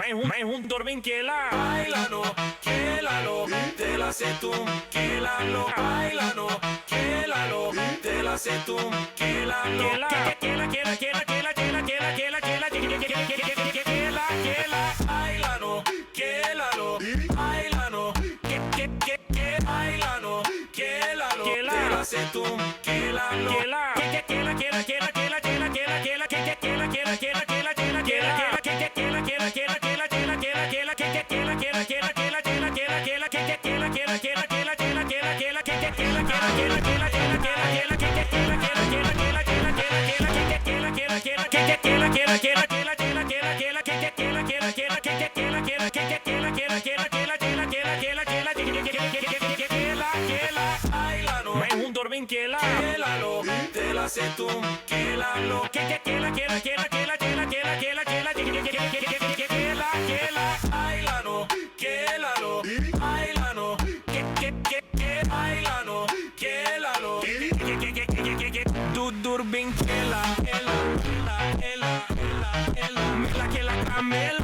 मैं हूँ Dormin Kela. Bailalo, quélalo, te la sé tú, quélalo, bailalo, quélalo, te la sé tú, quélalo. Bailalo, quélalo, bailalo, bailalo, quélalo, te la sé tú, quélalo. मैं हूँ Dormin Kela. Quélalo, te la sé tú, quélalo. Bailalo, quélalo, bailalo, bailalo, quélalo. Dormin Kela. Mela que la camela.